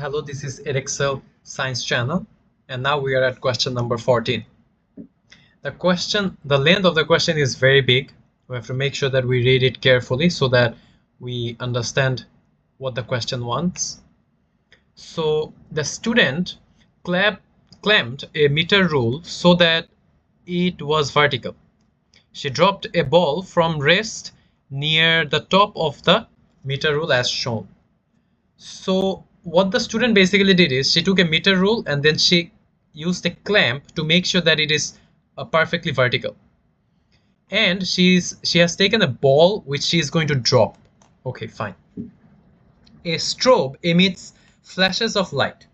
Hello, this is Edexcel Science Channel, and now we are at question number 14. The length of the question is very big. We have to make sure that we read it carefully so that we understand what the question wants. So the student clamped a meter rule so that it was vertical. She dropped a ball from rest near the top of the meter rule as shown. So what the student basically did is she took a meter rule and then she used a clamp to make sure that it is perfectly vertical. And she has taken a ball which she is going to drop. Okay, fine. A strobe emits flashes of light.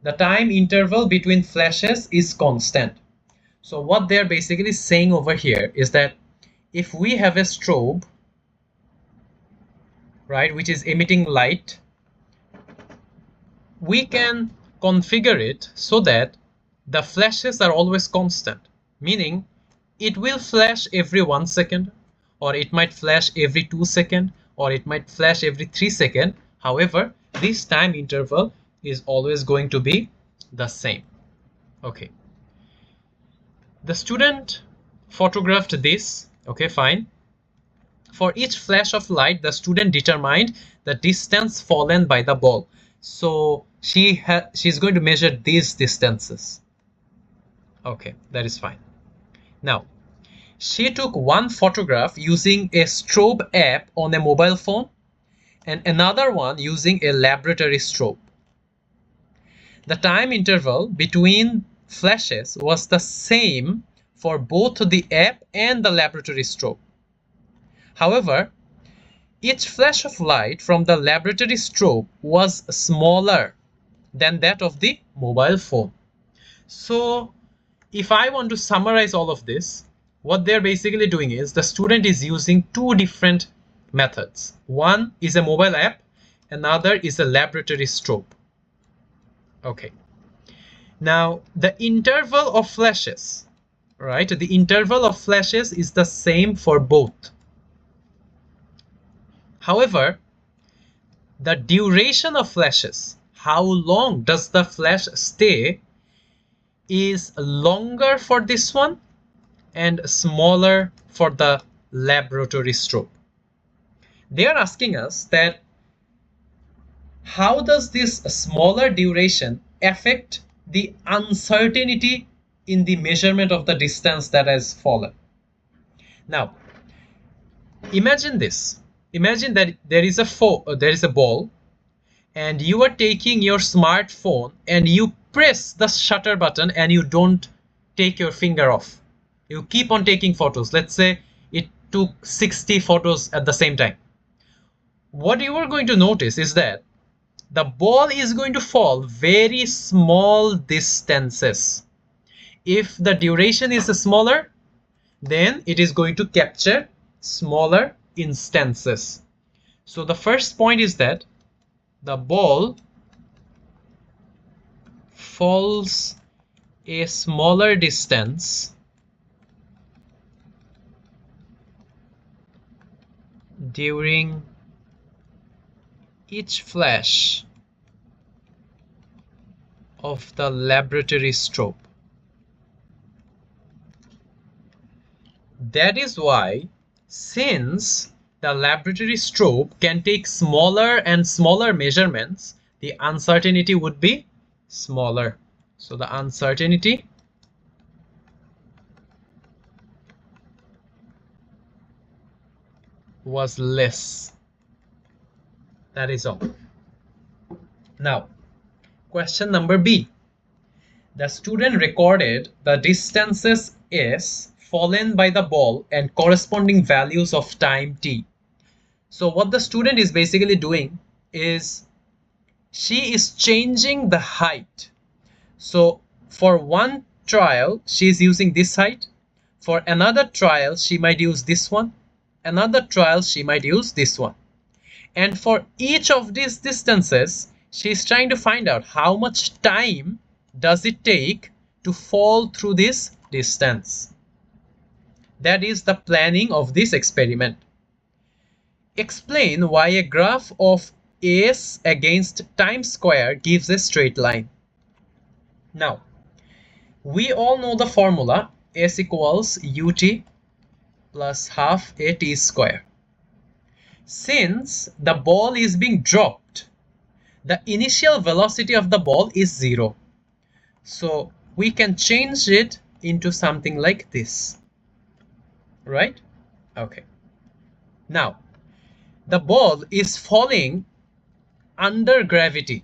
The time interval between flashes is constant. So what they're basically saying over here is that if we have a strobe, right, which is emitting light, we can configure it so that the flashes are always constant, meaning it will flash every 1 second, or it might flash every 2 seconds, or it might flash every 3 seconds. However, this time interval is always going to be the same. Okay. The student photographed this. Okay, fine. For each flash of light, the student determined the distance fallen by the ball. So she's going to measure these distances. Okay, that is fine. Now, she took one photograph using a strobe app on a mobile phone and another one using a laboratory strobe. The time interval between flashes was the same for both the app and the laboratory strobe. However, each flash of light from the laboratory strobe was smaller than that of the mobile phone. So if I want to summarize all of this, what they're basically doing is the student is using two different methods. One is a mobile app, another is a laboratory strobe. Okay. Now the interval of flashes, right? The interval of flashes is the same for both. However, the duration of flashes, how long does the flash stay, is longer for this one and smaller for the laboratory strobe. They are asking us that how does this smaller duration affect the uncertainty in the measurement of the distance that has fallen. Now, imagine this. Imagine that there is a ball and you are taking your smartphone and you press the shutter button and you don't take your finger off. You keep on taking photos. Let's say it took 60 photos at the same time. What you are going to notice is that the ball is going to fall very small distances. If the duration is smaller, then it is going to capture smaller instances. So the first point is that the ball falls a smaller distance during each flash of the laboratory strobe. That is why, since the laboratory strobe can take smaller and smaller measurements, the uncertainty would be smaller. So the uncertainty was less. That is all. Now, question number B. The student recorded the distances S fallen by the ball and corresponding values of time t. So what the student is basically doing is she is changing the height. So for one trial, she is using this height. For another trial, she might use this one. Another trial, she might use this one. And for each of these distances, she is trying to find out how much time does it take to fall through this distance. That is the planning of this experiment. Explain why a graph of s against time square gives a straight line. Now, we all know the formula s equals ut plus half a t square. Since the ball is being dropped, the initial velocity of the ball is 0. So we can change it into something like this, right? Okay. Now, the ball is falling under gravity.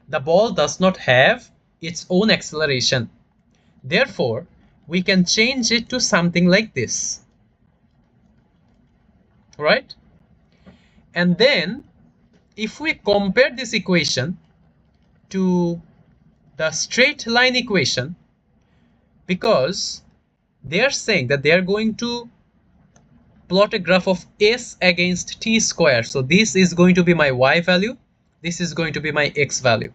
The ball does not have its own acceleration. Therefore, we can change it to something like this, right? And then, if we compare this equation to the straight line equation, because they are saying that they are going to plot a graph of s against t square. So this is going to be my y value, this is going to be my x value.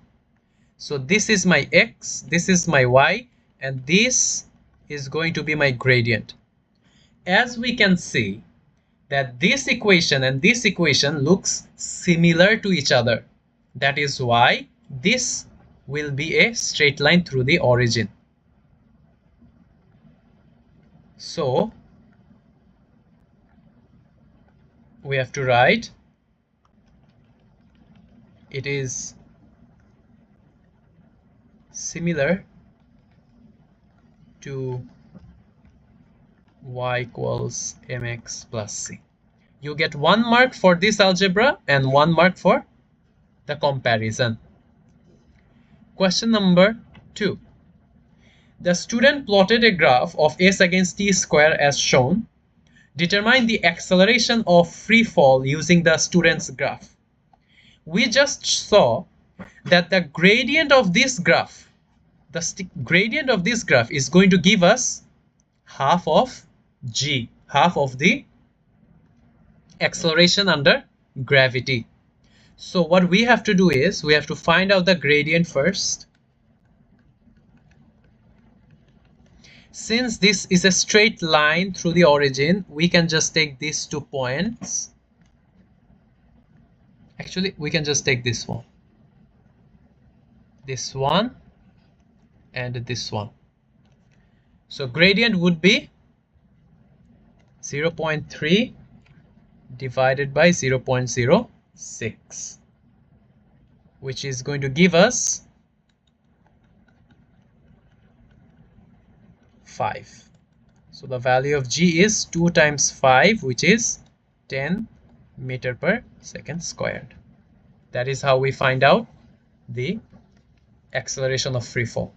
So this is my x, this is my y, and this is going to be my gradient. As we can see that this equation and this equation looks similar to each other. That is why this will be a straight line through the origin. So we have to write it is similar to y equals mx plus c. You get 1 mark for this algebra and 1 mark for the comparison. Question number 2. The student plotted a graph of s against t square as shown. Determine the acceleration of free fall using the student's graph. We just saw that the gradient of this graph, is going to give us half of g, half of the acceleration under gravity. So what we have to do is we have to find out the gradient first. Since this is a straight line through the origin, we can just take these 2 points. Actually, we can just take this one, and this one. So gradient would be 0.3 divided by 0.06, which is going to give us 5. So the value of g is 2 times 5, which is 10 meter per second squared. That is how we find out the acceleration of free fall.